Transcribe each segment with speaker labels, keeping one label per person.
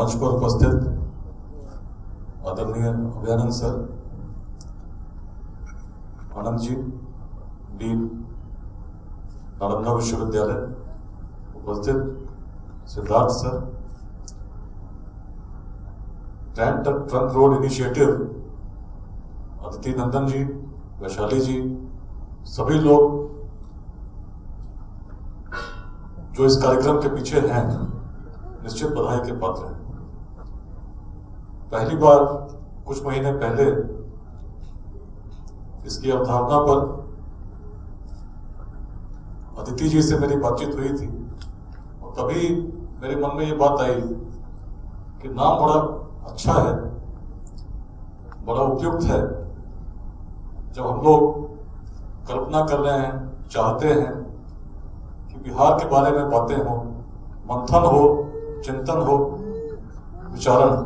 Speaker 1: मंच पर उपस्थित आदरणीय अभयानंद सर, आनंद जी, डीन नालंदा विश्वविद्यालय, उपस्थित Siddharth sir, grand trunk road initiative Aditi Nandan ji, Vaishali ji, सभी लोग जो इस कार्यक्रम के पीछे हैं निश्चित बधाई के पात्र हैं। पहली बार कुछ महीने पहले इसकी अवधारणा पर अदिति जी से मेरी बातचीत हुई थी और तभी मेरे मन में ये बात आई कि नाम बड़ा अच्छा है, बड़ा उपयुक्त है। जब हम लोग कल्पना कर रहे हैं, चाहते हैं कि बिहार के बारे में बातें हो, मंथन हो, चिंतन हो, विचारण हो।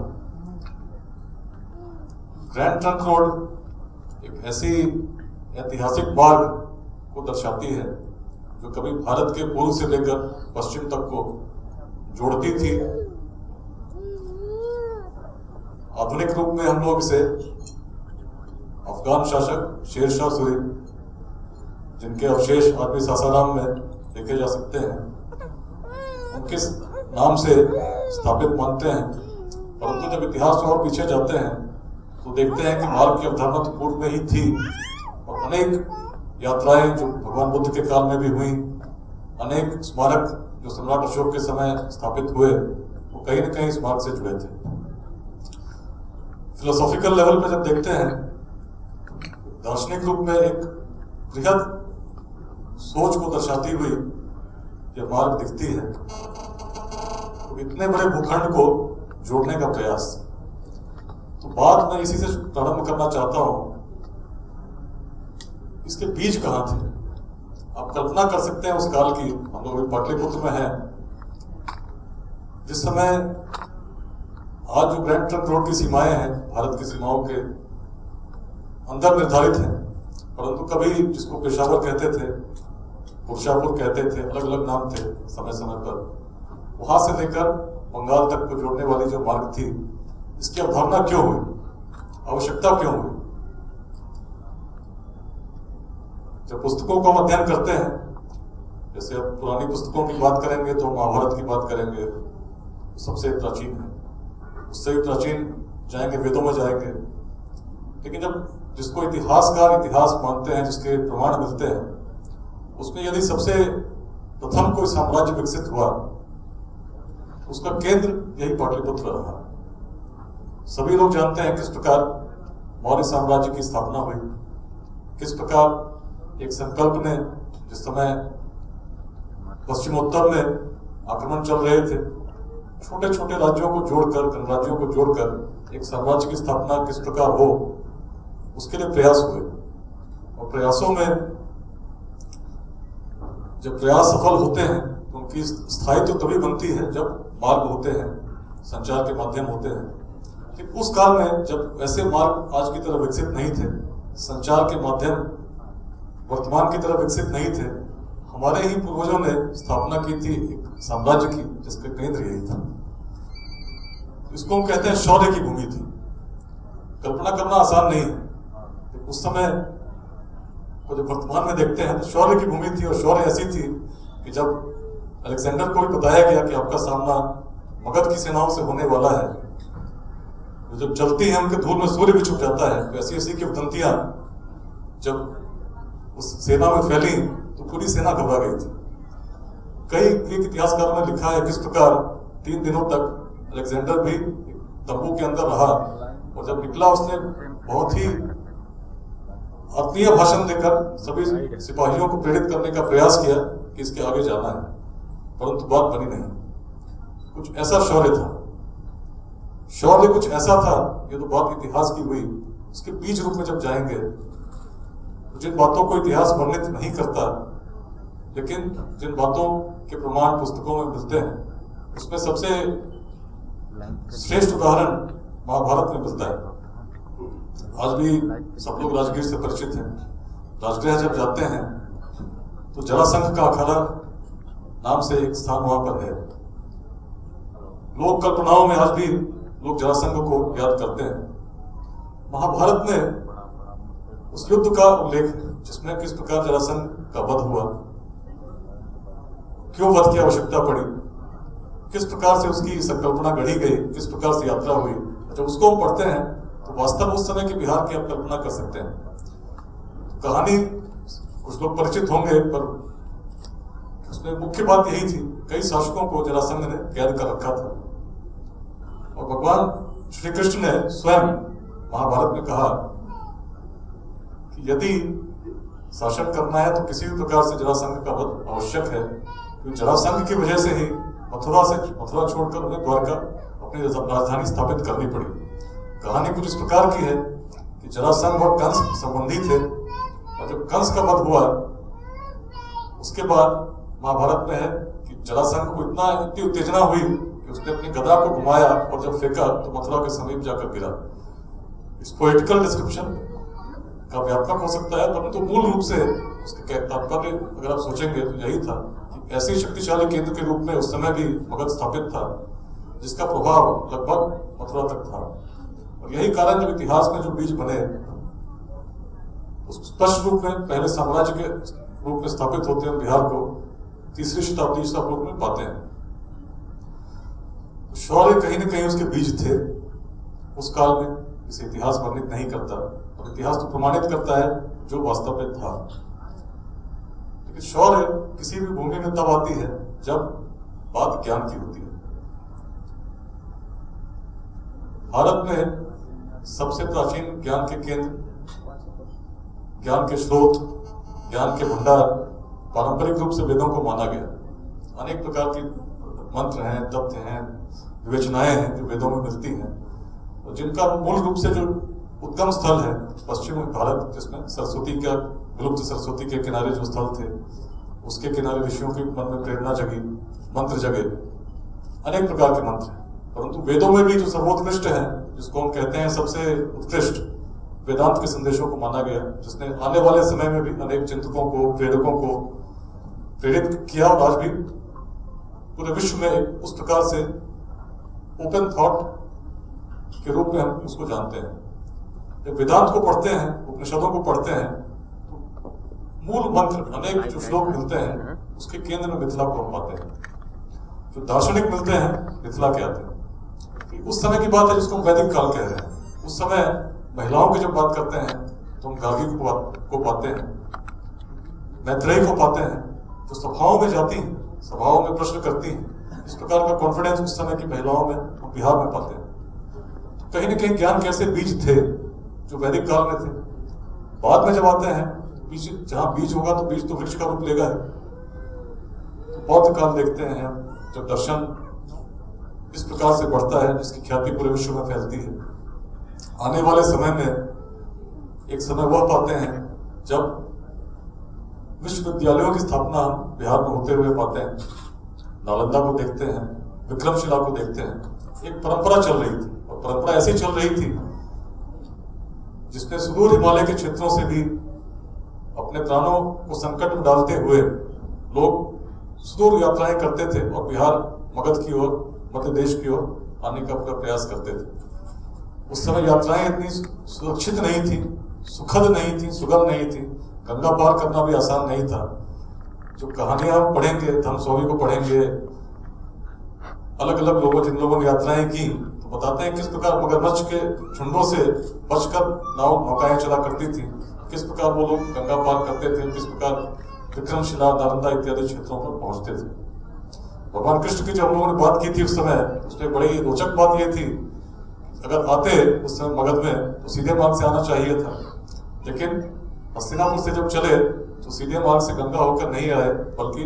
Speaker 1: ग्रैंड ट्रंक रोड एक ऐसी ऐतिहासिक मार्ग को दर्शाती है जो कभी भारत के पूर्व से लेकर पश्चिम तक को जोड़ती थी। आधुनिक रूप में हम लोग इसे अफगान शासक शेरशाह सूरी, जिनके अवशेष आज भी सासाराम में देखे जा सकते हैं, उनके नाम से स्थापित मानते हैं। परंतु जब इतिहास में और पीछे जाते हैं तो देखते हैं कि मार्ग की अवधारणा तो पूर्व में ही थी और अनेक यात्राएं जो भगवान बुद्ध के काल में भी हुई, अनेक स्मारक जो सम्राट अशोक के समय स्थापित हुए, वो कहीं न कहीं इस मार्ग से जुड़े थे। फिलोसॉफिकल लेवल पे जब देखते हैं, दार्शनिक रूप में एक बृहद सोच को दर्शाती हुई यह मार्ग दिखती है। तो इतने बड़े भूखंड को जोड़ने का प्रयास, तो बात मैं इसी से प्रारंभ करना चाहता हूं। इसके बीज कहां थे? आप कल्पना कर सकते हैं उस काल की। हम लोग पाटलिपुत्र में हैं, जिस समय आज जो ग्रैंड ट्रंक रोड की सीमाएं हैं भारत की सीमाओं के अंदर निर्धारित हैं, परंतु कभी जिसको पेशावर कहते थे, पुरुषापुर कहते थे, अलग अलग नाम थे समय समय पर, वहां से लेकर बंगाल तक को जोड़ने वाली जो मार्ग थी, इसकी अवधारणा क्यों हुई, आवश्यकता क्यों हुई? जब पुस्तकों का हम अध्ययन करते हैं, जैसे अब पुरानी पुस्तकों की बात करेंगे तो महाभारत की बात करेंगे, सबसे प्राचीन है, उससे भी प्राचीन जाएंगे, वेदों में जाएंगे। लेकिन जब जिसको इतिहासकार इतिहास मानते हैं, जिसके प्रमाण मिलते हैं, उसमें यदि सबसे प्रथम कोई साम्राज्य विकसित हुआ, उसका केंद्र यही पाटलिपुत्र रहा। सभी लोग जानते हैं किस प्रकार मौर्य साम्राज्य की स्थापना हुई, किस प्रकार एक संकल्प ने, जिस समय पश्चिमोत्तर में आक्रमण चल रहे थे, छोटे छोटे राज्यों को जोड़कर, गणराज्यों को जोड़कर एक साम्राज्य की स्थापना किस प्रकार हो, उसके लिए प्रयास हुए। और प्रयासों में जब प्रयास सफल होते हैं तो उनकी स्थायित्व तभी बनती है जब मार्ग होते हैं, संचार के माध्यम होते हैं। कि उस काल में जब ऐसे मार्ग आज की तरह विकसित नहीं थे, संचार के माध्यम वर्तमान की तरह विकसित नहीं थे, हमारे ही पूर्वजों ने स्थापना की थी एक साम्राज्य की, जिसका केंद्र यही था। इसको हम कहते हैं शौर्य की भूमि थी। कल्पना करना आसान नहीं है। तो उस समय को जब वर्तमान में देखते हैं तो शौर्य की भूमि थी, और शौर्य ऐसी थी कि जब अलेक्जेंडर को भी बताया गया कि आपका सामना मगध की सेनाओं से होने वाला है, तो जब चलती है उनके धूल में सूर्य भी छुप जाता है, तो ऐसी ऐसी की उदंतियां जब उस सेना में फैली तो पूरी सेना घबरा गई थी। कई ग्रीक इतिहासकारों ने लिखा है किस प्रकार 3 दिनों तक अलेक्जेंडर भी तंबू के अंदर रहा, और जब निकला उसने बहुत ही आत्मीय भाषण देकर सभी सिपाहियों को प्रेरित करने का प्रयास किया कि इसके आगे जाना है, परंतु बात बनी नहीं। कुछ ऐसा शौर्य था, शौर्य कुछ ऐसा था, ये तो बात इतिहास की हुई। उसके बीज रूप में जब जाएंगे तो जिन बातों को इतिहास वर्णित नहीं करता, लेकिन जिन बातों के प्रमाण पुस्तकों में मिलते हैं, उसमें सबसे श्रेष्ठ उदाहरण महाभारत में मिलता है। आज भी सब लोग राजगीर से परिचित हैं। राजगृह जब जाते हैं तो जरासंध का अखाड़ा नाम से एक स्थान वहां पर है। लोक कल्पनाओं में आज भी लोग जरासंध को याद करते हैं। महाभारत में उस युद्ध का उल्लेख है जिसमें किस प्रकार जरासंध का वध हुआ, क्यों वध की आवश्यकता पड़ी, किस प्रकार से उसकी संकल्पना गढ़ी गई, किस प्रकार से यात्रा हुई। जब उसको हम पढ़ते हैं तो वास्तव में उस समय के बिहार की आप कल्पना कर सकते हैं। तो कहानी कुछ लोग परिचित होंगे, पर उसमें मुख्य बात यही थी, कई शासकों को जरासंध ने कैद कर रखा था और भगवान श्री कृष्ण ने स्वयं महाभारत में कहा कि यदि शासन करना है तो किसी भी प्रकार से जरासंध का वध आवश्यक है, क्योंकि जरासंध की वजह से ही मथुरा छोड़कर उन्हें द्वारका अपनी राजधानी स्थापित करनी पड़ी। कहानी कुछ इस प्रकार की है कि जरासंध और कंस संबंधी थे और जब कंस का वध हुआ उसके बाद महाभारत में है कि जरासंध को इतनी उत्तेजना हुई कि उसने अपनी गदा को घुमाया और जब फेंका तो मथुरा के समीप जाकर गिरा। इस पोएटिकल डिस्क्रिप्शन का व्यापक हो सकता है, परंतु मूल रूप से उसके तात्पर्य अगर आप सोचेंगे तो यही था कि ऐसे शक्तिशाली केंद्र के रूप में उस समय भी मगध स्थापित था जिसका प्रभाव लगभग मथुरा तक था। और यही कारण जब इतिहास में जो बीज बने उस स्पष्ट रूप में पहले साम्राज्य के रूप में स्थापित होते हैं बिहार को 3री शताब्दी ईसा पूर्व में पाते हैं। शौर्य कहीं न कहीं उसके बीज थे उस काल में, इसे इतिहास वर्णित नहीं करता और इतिहास तो प्रमाणित करता है जो वास्तव में था। लेकिन शौर्य किसी भी भूमि में तब आती है जब बात ज्ञान की होती है। भारत में सबसे प्राचीन ज्ञान के केंद्र, ज्ञान के स्रोत, ज्ञान के भंडार पारंपरिक रूप से वेदों को माना गया। अनेक प्रकार के मंत्र हैं, तथ्य हैं, विवेचनाएं हैं जो वेदों में मिलती हैं और जिनका मूल रूप से जो उद्गम स्थल है पश्चिम भारत, जिसमें सरस्वती का विलुप्त सरस्वती के किनारे जो स्थल थे उसके किनारे ऋषियों के मन में प्रेरणा जगी, मंत्र जगे, अनेक प्रकार के मंत्र हैं। परंतु वेदों में भी जो सर्वोत्कृष्ट है, जिसको हम कहते हैं सबसे उत्कृष्ट, वेदांत के संदेशों को माना गया, जिसने आने वाले समय में भी अनेक चिंतकों को, प्रेरकों को प्रेरित किया और आज भी पूरे विश्व में उस प्रकार से ओपन थॉट के रूप में हम उसको जानते हैं। जब वेदांत को पढ़ते हैं, उपनिषदों को पढ़ते हैं, तो मूल मंत्र अनेक जो श्लोक मिलते हैं उसके केंद्र में मिथिला को हम पाते हैं। जो दार्शनिक मिलते हैं मिथिला के आते हैं। उस समय की बात है जिसको हम वैदिक काल कह रहे हैं। उस समय महिलाओं की जब बात करते हैं तो हम गार्गी को पाते हैं, मैत्रेयी को पाते हैं, जो सभाओं में जाती हैं, सभाओं में प्रश्न करती हैं। इस प्रकार का कॉन्फिडेंस उस समय की महिलाओं में हम बिहार में पाते हैं। तो कहीं न कहीं ज्ञान के ऐसे बीज थे जो वैदिक काल में थे। बाद में जब आते हैं बीज, जहां बीज होगा तो बीज तो वृक्ष का रूप लेगा है। तो बौद्ध काल देखते हैं जब दर्शन इस प्रकार से बढ़ता है जिसकी ख्याति पूरे विश्व में फैलती है। आने वाले समय में एक समय वह पाते हैं जब विश्वविद्यालयों की स्थापना हम बिहार में होते हुए पाते हैं। नालंदा को देखते हैं, विक्रमशिला को देखते हैं। एक परंपरा चल रही थी और परंपरा ऐसी चल रही थी जिसमें सुदूर हिमालय के क्षेत्रों से भी अपने प्राणों को संकट में डालते हुए लोग सुदूर यात्राएं करते थे और बिहार, मगध की ओर, मध्य देश की ओर आने का पूरा प्रयास करते थे। उस समय यात्राएं इतनी सुरक्षित नहीं थी, सुखद नहीं थी, सुगम नहीं थी। गंगा पार करना भी आसान नहीं था। जो कहानियां हम पढ़ेंगे, धर्मस्वामी को पढ़ेंगे, अलग अलग लोगों जिन लोगों ने यात्राएं की तो बताते हैं किस प्रकार मगरमच्छ के झुंडों से बचकर नौकाएं चला करती थी, किस प्रकार वो लोग गंगा पार करते थे, किस प्रकार विक्रमशिला, नालंदा इत्यादि क्षेत्रों पर पहुंचते थे। भगवान कृष्ण की जब हम लोगों ने बात की थी उस समय, उसमें बड़ी रोचक बात यह थी, अगर आते उस समय मगध में तो सीधे मार्ग से आना चाहिए था, लेकिन हस्तिनापुर से जब चले तो सीधे मार्ग से गंगा होकर नहीं आए, बल्कि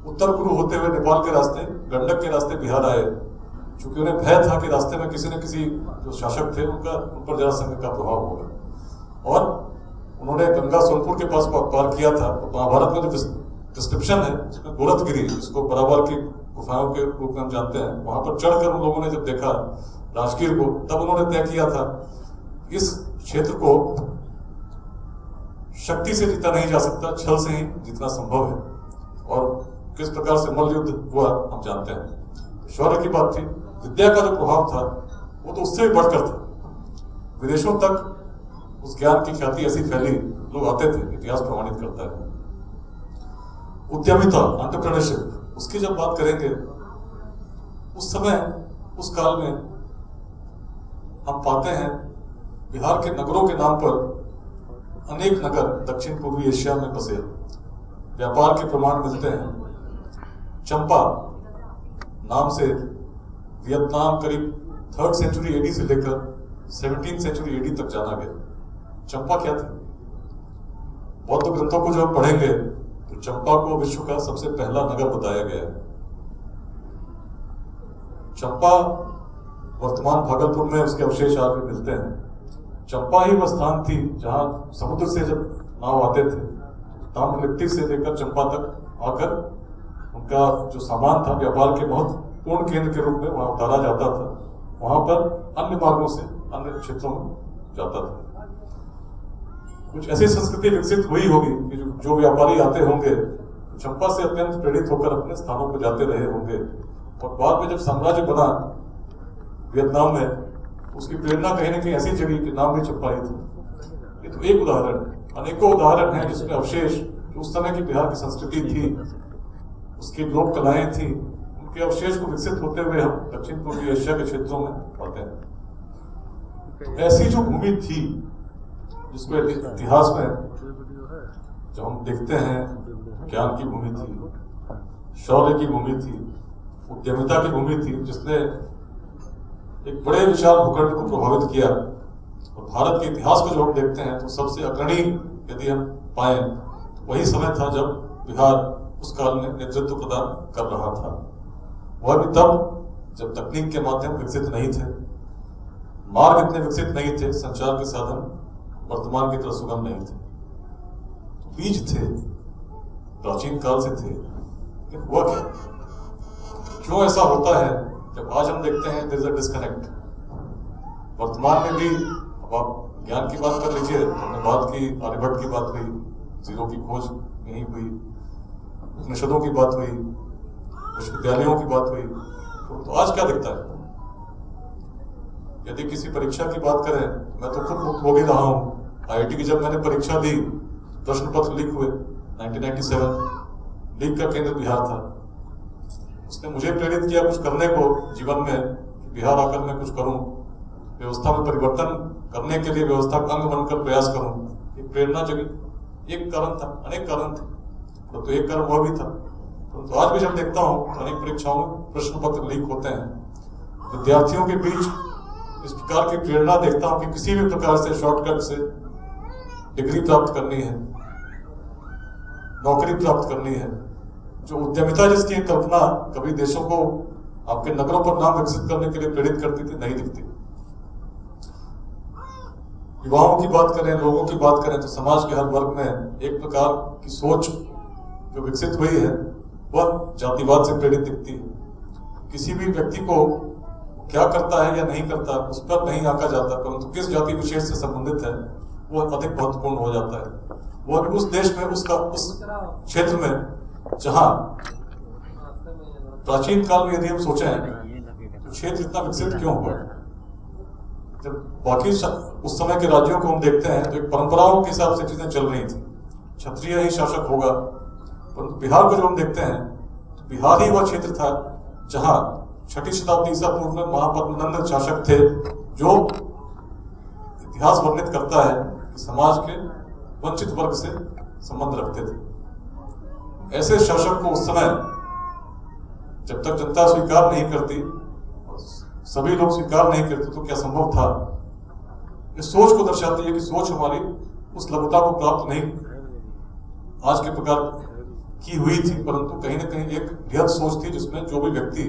Speaker 1: उत्तर पूर्व होते हुए नेपाल के रास्ते, गंडक के रास्ते बिहार आए, क्योंकि उन्हें भय था कि रास्ते में किसी न किसी जो शासक थे उन पर जरासंध का प्रभाव होगा। और उन्होंने गंगा सोनपुर के पास पार किया था। तो महाभारत में जो डिस्क्रिप्शन है उसमें गोरखगिरी, जिसको बराबर की गुफाओं के रूप में हम जानते हैं, वहां पर चढ़कर उन लोगों ने जब देखा राजगीर को, तब उन्होंने तय किया था इस क्षेत्र को शक्ति से जीता नहीं जा सकता, छल से ही जीतना संभव है। और किस प्रकार से मल्ल युद्ध हुआ हम जानते हैं। शौर्य की बात थी, विद्या का जो प्रभाव था वो तो उससे भी बढ़कर था। विदेशों तक उस ज्ञान की ख्याति ऐसी फैली, लोग आते थे, इतिहास प्रमाणित करता है। उद्यमिता, एंटरप्रेन्योरशिप, उसकी जब बात करेंगे, उस समय उस काल में हम पाते हैं बिहार के नगरों के नाम पर अनेक नगर दक्षिण पूर्वी एशिया में बसे, व्यापार के प्रमाण मिलते हैं। चंपा नाम से वियतनाम करीब 3rd सेंचुरी एडी से लेकर 17th सेंचुरी एडी तक जाना गया। चंपा क्या थी? बौद्ध ग्रंथों को जब पढ़ेंगे तो चंपा को विश्व का सबसे पहला नगर बताया गया है। चंपा वर्तमान भागलपुर में उसके अवशेष आज भी मिलते हैं। चंपा ही वह स्थान थी जहां समुद्र से जब नाव आते थे, ताम्रलिप्ति से लेकर चंपा तक आकर उनका जो सामान था व्यापार के महत्वपूर्ण केंद्र के रूप में वहां उतारा जाता था। वहां पर अन्य मार्गों से अन्य क्षेत्रों में जाता था। कुछ ऐसी संस्कृति विकसित हुई होगी कि जो व्यापारी आते होंगे चंपा से अत्यंत प्रेरित होकर अपने स्थानों पर जाते रहे होंगे, और बाद में जब साम्राज्य बना वियतनाम में, उसकी प्रेरणा कहीं ना कहीं ऐसी जगह कि नाम भी चंपा ही था। ये तो एक उदाहरण है, अनेकों उदाहरण हैं जिसमें अवशेष जो उस समय की बिहार की संस्कृति थी, उसकी लोक कलाएं थी, उनके अवशेष को विकसित होते हुए हम दक्षिण पूर्वी एशिया के क्षेत्रों में पाते हैं। तो ऐसी जो भूमि थी जिसको इतिहास में जब हम देखते हैं, ज्ञान की भूमि थी, शौर्य की भूमि थी, उद्यमिता की भूमि थी, जिसने एक बड़े विशाल भूखंड को प्रभावित किया। और भारत के इतिहास को जो हम देखते हैं तो सबसे अग्रणी यदि हम पाए तो वही समय था जब बिहार उस काल में नेतृत्व प्रदान कर रहा था। वह भी तब जब तकनीक के माध्यम विकसित नहीं थे, मार्ग इतने विकसित नहीं थे, संचार के साधन वर्तमान की तरह सुगम नहीं थे। तो बीज थे, प्राचीन काल से थे, लेकिन हुआ क्या? क्यों ऐसा होता है जब आज हम देखते हैं देयर इज अ डिस्कनेक्ट? वर्तमान में भी, अब आप ज्ञान की बात कर लीजिए, हमने बात की, आर्यभट्ट की बात हुई, जीरो की खोज यहीं हुई, उपनिषदों की बात हुई, विश्वविद्यालयों की बात हुई, तो आज क्या दिखता है? यदि किसी परीक्षा की बात करें, मैं तो खुद मुक्त हो भी रहा हूँ। IIT की जब मैंने परीक्षा दी, प्रश्न पत्र लीक हुए 1997, लीक का केंद्र बिहार था। उसने मुझे प्रेरित किया कुछ करने को जीवन में, कि बिहार आकर मैं कुछ करूं, व्यवस्था में परिवर्तन करने के लिए व्यवस्था का अंग बनकर प्रयास करूं। एक प्रेरणा जगी, एक कारण था, अनेक कारण थे, तो एक कारण वह भी था। तो आज भी जब देखता हूं अनेक परीक्षाओं में प्रश्न पत्र लीक होते हैं, विद्यार्थियों के बीच इस प्रकार की प्रेरणा देखता हूं कि किसी भी प्रकार से शॉर्टकट से डिग्री प्राप्त करनी है, नौकरी प्राप्त करनी है। जो उद्यमिता जिसकी कल्पना कभी देशों को आपके नगरों पर नाम विकसित करने के लिए प्रेरित करती थी, नहीं दिखती। युवाओं की बात करें, लोगों की बात करें, तो समाज के हर वर्ग में एक प्रकार की सोच जो विकसित हुई है वह जातिवाद से प्रेरित दिखती है। किसी भी व्यक्ति को क्या करता है या नहीं करता उस पर नहीं आंका जाता, परंतु किस जाति विशेष से संबंधित है वह अधिक महत्वपूर्ण हो जाता है। वह भी उस देश में, उसका उस क्षेत्र में जहां प्राचीन काल में यदि हम सोचें तो क्षेत्र इतना विकसित क्यों हुआ? जब बाकी उस समय के राज्यों को हम देखते हैं तो एक परंपराओं के हिसाब से चीजें चल रही थी, क्षत्रिय ही शासक होगा। परंतु बिहार को जो हम देखते हैं तो बिहार ही वह क्षेत्र था जहां 6ठी शताब्दी ईसा पूर्व में महापद्मनंद शासक थे, जो इतिहास वर्णित करता है कि समाज के वंचित वर्ग से संबंध रखते थे। ऐसे शासक को उस समय जब तक जनता स्वीकार नहीं करती, सभी लोग स्वीकार नहीं करते, तो क्या संभव था? इस सोच को दर्शाती है कि सोच हमारी उस लघुता को प्राप्त नहीं आज के प्रकार की हुई थी, परंतु कहीं ना कहीं एक बृहद सोच थी जिसमें जो भी व्यक्ति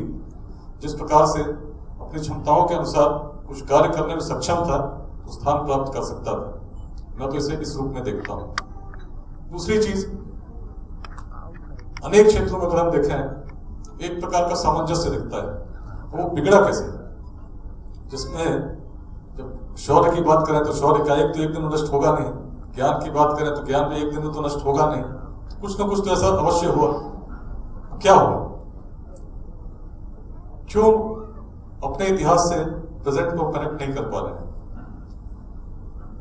Speaker 1: जिस प्रकार से अपनी क्षमताओं के अनुसार कुछ कार्य करने में सक्षम था तो स्थान प्राप्त कर सकता था। मैं तो इसे इस रूप में देखता हूं। दूसरी चीज, अनेक क्षेत्रों में अगर हम देखें एक प्रकार का सामंजस्य दिखता है। वो बिगड़ा कैसे? जिसमें जब शौर्य की बात करें तो शौर्य का एक दिन नष्ट होगा नहीं, ज्ञान की बात करें तो ज्ञान भी एक दिन तो नष्ट होगा नहीं, कुछ ना कुछ तो ऐसा अवश्य हुआ। क्या हुआ? क्यों अपने इतिहास से प्रेजेंट को कनेक्ट नहीं कर पा रहे हैं।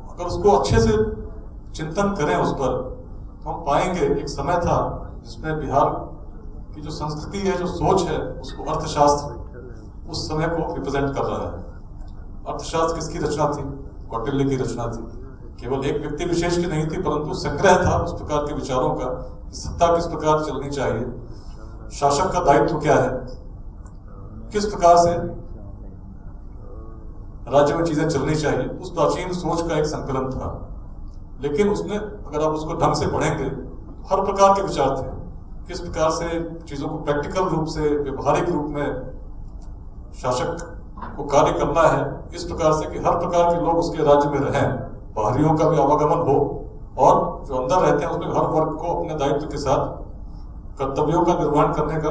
Speaker 1: अगर उसको अच्छे से चिंतन करें उस पर, तो हम पाएंगे एक समय था जिसमें बिहार की जो संस्कृति है, जो सोच है, उसको अर्थशास्त्र उस समय को रिप्रेजेंट कर रहा है। अर्थशास्त्र किसकी रचना थी? कौटिल्य की रचना थी। केवल एक व्यक्ति विशेष की नहीं थी, परंतु संग्रह था उस प्रकार के विचारों का कि सत्ता किस प्रकार चलनी चाहिए, शासक का दायित्व क्या है, किस प्रकार से राज्य में चीजें चलनी चाहिए। उस प्राचीन सोच का एक संकलन था। लेकिन उसमें अगर आप उसको ढंग से पढ़ेंगे तो हर प्रकार के विचार थे। किस प्रकार से चीजों को प्रैक्टिकल रूप से, व्यवहारिक रूप में शासक को कार्य करना है, इस प्रकार से कि हर प्रकार के लोग उसके राज्य में रहें, बाहरियों का भी आवागमन हो, और जो अंदर रहते हैं उसमें हर वर्ग को अपने दायित्व के साथ कर्तव्यों का निर्वहन करने का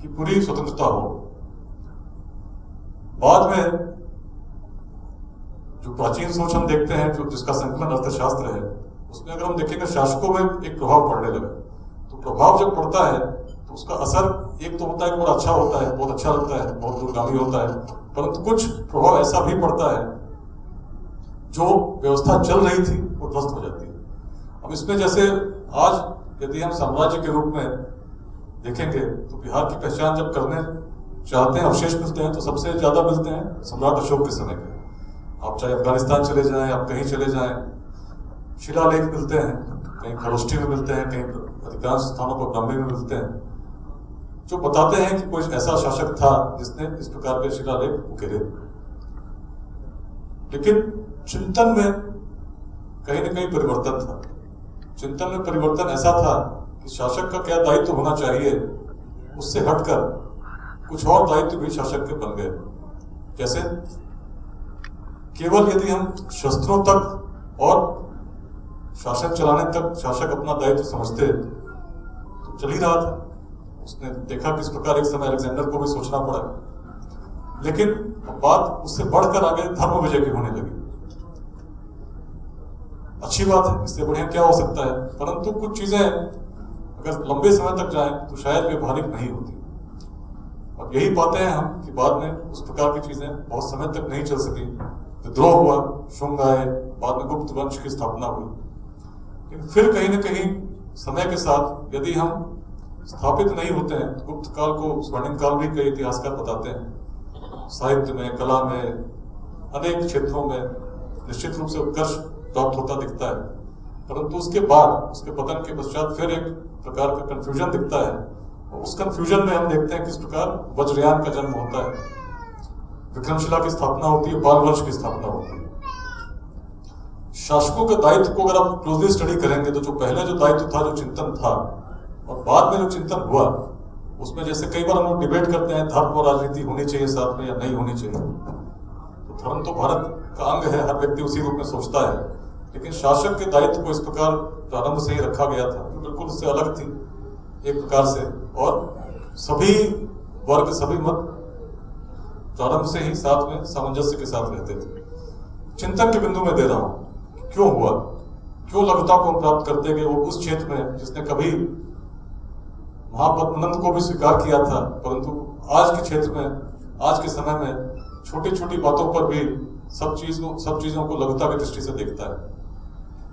Speaker 1: की पूरी स्वतंत्रता हो। बाद में जो प्राचीन सोच हम देखते हैं, जो जिसका संकलन अर्थशास्त्र है, उसमें अगर हम देखेंगे शासकों में एक प्रभाव पड़ने लगा। तो प्रभाव जब पड़ता है तो उसका असर एक तो होता है कि बड़ा अच्छा होता है, बहुत अच्छा लगता है, बहुत दूरगामी होता है, परंतु कुछ प्रभाव ऐसा भी पड़ता है जो व्यवस्था चल रही थी वो ध्वस्त हो जाती है। अब इसमें जैसे आज यदि हम साम्राज्य के रूप में देखेंगे तो बिहार की पहचान जब करने चाहते हैं, अवशेष मिलते हैं तो सबसे ज्यादा मिलते हैं सम्राट अशोक के समय के। आप चाहे अफगानिस्तान चले जाएं, आप कहीं चले जाएं, शिलालेख मिलते हैं, कहीं खरोष्ठी में मिलते हैं, कहीं अधिकांश स्थानों पर ब्राह्मी में मिलते हैं, जो बताते हैं कि कोई ऐसा शासक था जिसने इस प्रकार के शिलालेख उकेरे। लेकिन चिंतन में कहीं ना कहीं परिवर्तन था। चिंतन में परिवर्तन ऐसा था कि शासक का क्या दायित्व होना चाहिए, उससे हटकर कुछ और दायित्व भी शासक के बन गए। जैसे केवल यदि हम शस्त्रों तक और शासन चलाने तक शासक अपना दायित्व समझते तो चल ही रहा था। उसने देखा किस प्रकार एक समय अलेक्जेंडर को भी सोचना पड़ा, लेकिन बात उससे बढ़कर आगे धर्म विजय की होने लगी। अच्छी बात है, इससे बढ़िया क्या हो सकता है, परंतु कुछ चीजें अगर लंबे समय तक जाएं तो शायद व्यवहारिक नहीं होती। और यही पाते हैं हम कि बाद में उस प्रकार की चीजें बहुत समय तक नहीं चल सकी। विद्रोह हुआ, शुंग आए, बाद में गुप्त वंश की स्थापना हुई। लेकिन फिर कहीं ना कहीं समय के साथ यदि हम स्थापित नहीं होते हैं तो गुप्त काल को स्वर्णिम काल भी कई इतिहासकार बताते हैं। साहित्य में, कला में, अनेक क्षेत्रों में निश्चित रूप से उत्कर्ष प्राप्त होता दिखता है, परंतु उसके बाद, उसके पतन के पश्चात फिर एक प्रकार का कंफ्यूजन दिखता है। और उस कंफ्यूजन में हम देखते हैं किस प्रकार वज्रयान का जन्म होता है, विक्रमशिला की स्थापना होती है, पाल वंश की स्थापना होती है। शासकों के दायित्व को अगर आप क्लोजली स्टडी करेंगे तो जो पहले जो दायित्व था, जो चिंतन था, और बाद में जो चिंतन हुआ, उसमें जैसे कई बार हम लोग डिबेट करते हैं धर्म और राजनीति होनी चाहिए साथ में या नहीं होनी चाहिए। तो धर्म तो भारत का अंग है, हर व्यक्ति उसी रूप में सोचता है, लेकिन शासक के दायित्व को इस प्रकार प्रारंभ से ही रखा गया था जो बिल्कुल उससे अलग थी एक प्रकार से, और सभी वर्ग, सभी मत प्रारंभ से ही साथ में सामंजस्य के साथ रहते थे। चिंतन के बिंदु में दे रहा हूं, क्यों हुआ, क्यों लघुता को हम प्राप्त करते गए। वो उस क्षेत्र में जिसने कभी महापद्मनंद को भी स्वीकार किया था, परंतु आज के क्षेत्र में, आज के समय में छोटी छोटी बातों पर भी सब चीजों को लघुता की दृष्टि से देखता है।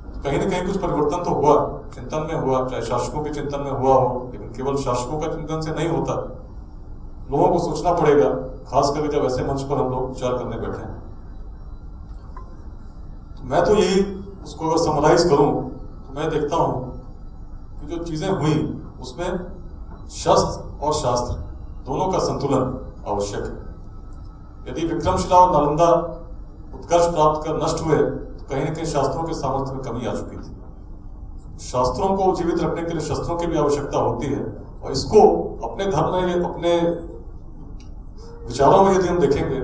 Speaker 1: तो कहीं ना कहीं कुछ परिवर्तन तो हुआ, चिंतन में हुआ, चाहे शासकों के चिंतन में हुआ हो, लेकिन केवल शासकों का चिंतन से नहीं होता, लोगों को सोचना पड़ेगा, खास करके जब ऐसे मंच पर हम लोग विचार करने बैठे हैं। तो मैं तो यही उसको अगर समराइज करूं तो मैं देखता हूं कि जो चीजें हुई उसमें शस्त्र और शास्त्र दोनों का संतुलन आवश्यक है। यदि विक्रमशिला और नालंदा उत्कर्ष प्राप्त कर नष्ट हुए तो कहीं ना कहीं शास्त्रों के सामर्थ्य में कमी आ चुकी थी। शास्त्रों को जीवित रखने के लिए शस्त्रों की भी आवश्यकता होती है, और इसको अपने धर्म में, अपने विचारों में यदि हम देखेंगे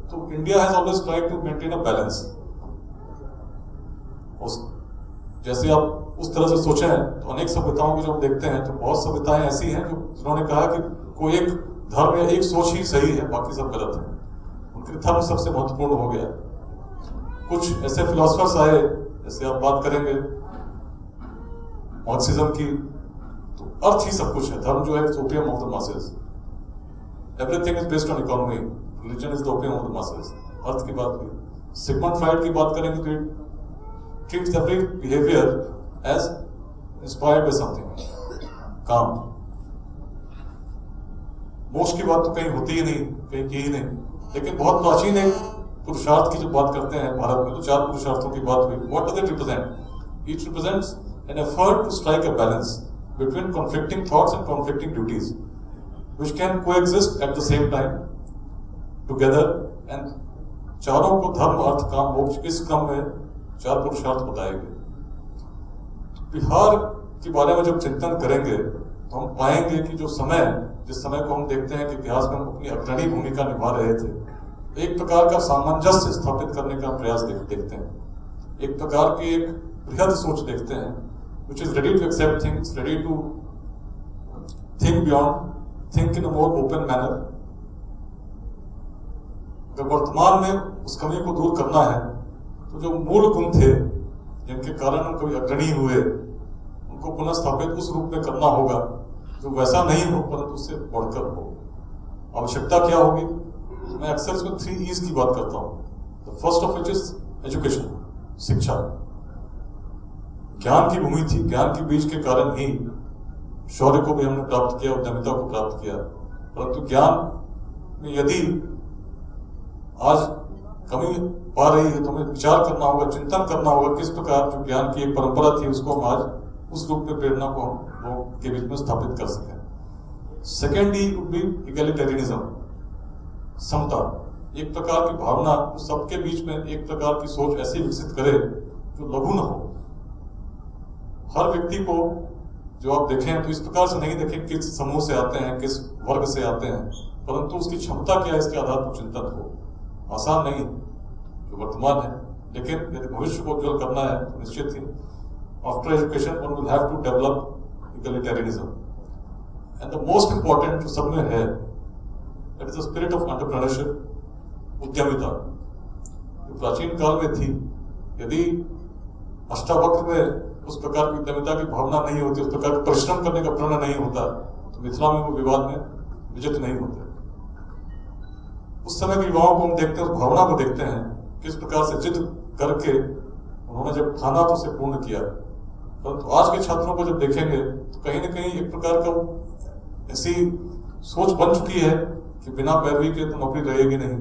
Speaker 1: तो India has always tried to maintain a balance. जैसे आप उस तरह से सोचें तो अनेक सभ्यताओं को जब देखते हैं तो बहुत सभ्यताएं ऐसी हैं जिन्होंने कहा कि कोई एक धर्म या एक सोच ही सही है, बाकी सब गलत है। उनके धर्म सबसे महत्वपूर्ण हो गया। कुछ ऐसे फिलोसफर्स आए, जैसे आप बात करेंगे मार्क्सिज्म की, तो अर्थ ही सब कुछ है। धर्म जो है opium of the masses, everything is based on economy. Religion is the opium of the masses, अर्थ की बात हुई। सिगमंड फ्राइड की बात करेंगे तो it treats every behaviour as inspired by something काम। मोक्ष की बात तो कहीं होती ही नहीं, कहीं की ही नहीं। लेकिन बहुत प्राचीन एक पुरुषार्थ की जब बात करते हैं भारत में, तो 4 पुरुषार्थों की बात हुई। What does it represent? It represents an effort to strike a balance between conflicting thoughts and conflicting duties which can coexist at the same time together. And चारों को धर्म, अर्थ, काम, मोक्ष इस क्रम में 4 पुरुषार्थ बताए गए। बिहार के बारे में जब चिंतन करेंगे तो हम पाएंगे कि जो समय, जिस समय को हम देखते हैं कि इतिहास में हम अपनी अग्रणी भूमिका निभा रहे थे, एक प्रकार का सामंजस्य स्थापित करने का प्रयास देखते हैं। एक प्रकार की एक बृहद सोच देखते हैं, which is ready to accept things, ready to think beyond, think in a more open manner। अगर वर्तमान में उस कमी को दूर करना है तो जो मूल गुण थे जिनके कारण हम कभी अग्रणी हुए, उनको पुनः स्थापित उस रूप में करना होगा जो वैसा नहीं हो परंतु उससे बढ़कर हो। आवश्यकता क्या होगी? मैं अक्सर इसमें 3 E's की बात करता हूँ। The first of which is education, शिक्षा। ज्ञान की भूमि थी, ज्ञान के बीज के कारण ही शौर्य को भी हमने प्राप्त किया, उद्यमिता को प्राप्त किया। परंतु ज्ञान में यदि आज कमी पा रही है तो हमें विचार करना होगा, चिंतन करना होगा किस प्रकार जो ज्ञान की एक परंपरा थी उसको हम आज उस रूप में प्रेरणा को हम लोगों के बीच में स्थापित कर सकें। Second E would be egalitarianism, समता। एक प्रकार की भावना सबके बीच में एक प्रकार की सोच ऐसी विकसित करे जो लघु न हो। हर व्यक्ति को जो आप देखें तो इस प्रकार से नहीं देखें किस समूह से आते हैं, किस वर्ग से आते हैं, परंतु उसकी क्षमता क्या है इसके आधार पर चिंतन हो। आसान नहीं जो वर्तमान है, लेकिन यदि भविष्य को उज्जवल करना है तो निश्चित ही after education one will have to develop egalitarianism. And the most important जो सब में है, that is the spirit of entrepreneurship, उद्यमिता। जो प्राचीन काल में थी, यदि अष्टावक्र में उस प्रकार की उद्यमिता की भावना नहीं होती, उस प्रकार परिश्रम करने का प्रण नहीं होता, तो मिथिला में वो विवाद में विजित नहीं होते। उस समय के युवाओं को हम देखते हैं, उस भावना को देखते हैं, किस प्रकार से जिद करके उन्होंने जब ठाना तो उसे पूर्ण किया। परंतु आज के छात्रों को जब देखेंगे तो कहीं ना कहीं एक प्रकार का ऐसी सोच बन चुकी है कि बिना पैरवी के तो नौकरी रहेगी नहीं,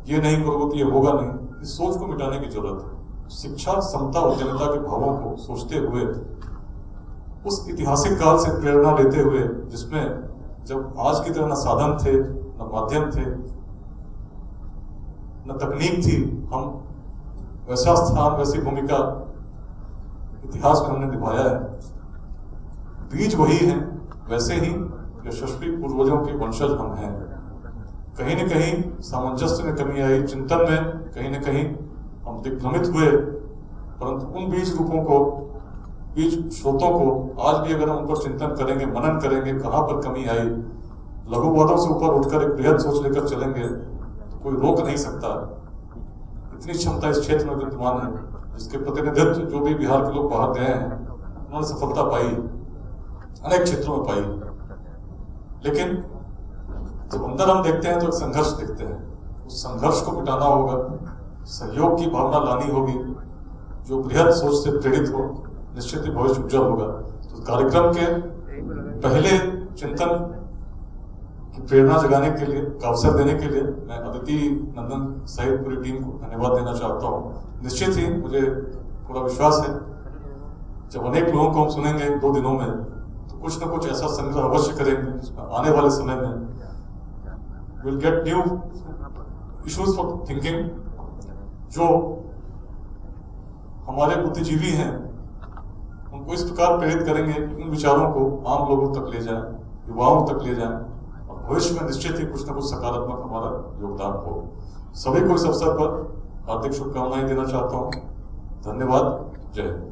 Speaker 1: ये नहीं करोगे तो ये होगा नहीं। इस सोच को मिटाने की जरूरत है। शिक्षा, समता, उद्यमिता के भावों को सोचते हुए, उस ऐतिहासिक काल से प्रेरणा लेते हुए जिसमें जब आज की तरह न साधन थे, न माध्यम थे, न तकनीक थी, हम वैसा स्थान, वैसी भूमिका इतिहास में हमने निभाया है। बीज वही है, वैसे ही यशस्वी पूर्वजों के वंशज हम हैं। कहीं न कहीं सामंजस्य में कमी आई, चिंतन में कहीं न कहीं हम दिग्भ्रमित हुए, परंतु उन बीज रूपों को, बीज स्रोतों को आज भी अगर हम उन पर चिंतन करेंगे, मनन करेंगे, कहाँ पर कमी आई, लघुवादों से ऊपर उठकर एक बृहद सोच लेकर चलेंगे तो कोई रोक नहीं सकता। इतनी क्षमता इस क्षेत्र में विद्यमान है, जिसके प्रतिनिधित्व जो भी बिहार के लोग बाहर गए हैं उन्होंने सफलता पाई, अनेक क्षेत्रों में पाई। लेकिन जब अंदर हम देखते हैं तो एक संघर्ष देखते हैं। उस संघर्ष को मिटाना होगा, सहयोग की भावना लानी होगी, जो बृहद सोच से प्रेरित हो, निश्चित ही भविष्य उज्जवल होगा। तो कार्यक्रम के पहले चिंतन की प्रेरणा जगाने के लिए, का अवसर देने के लिए मैं अदिति नंदन सहित पूरी टीम को धन्यवाद देना चाहता हूँ। निश्चित ही मुझे पूरा विश्वास है जब अनेक लोगों को हम सुनेंगे 2 दिनों में, तो कुछ न कुछ ऐसा संग्रह अवश्य करेंगे जिसमें आने वाले समय में will get new issues for thinking. जो हमारे बुद्धिजीवी हैं उनको इस प्रकार प्रेरित करेंगे कि उन विचारों को आम लोगों तक ले जाएं, युवाओं तक ले जाएं, और भविष्य में निश्चित ही कुछ न कुछ सकारात्मक हमारा योगदान हो। सभी को इस अवसर पर हार्दिक शुभकामनाएं देना चाहता हूं। धन्यवाद। जय हिंद।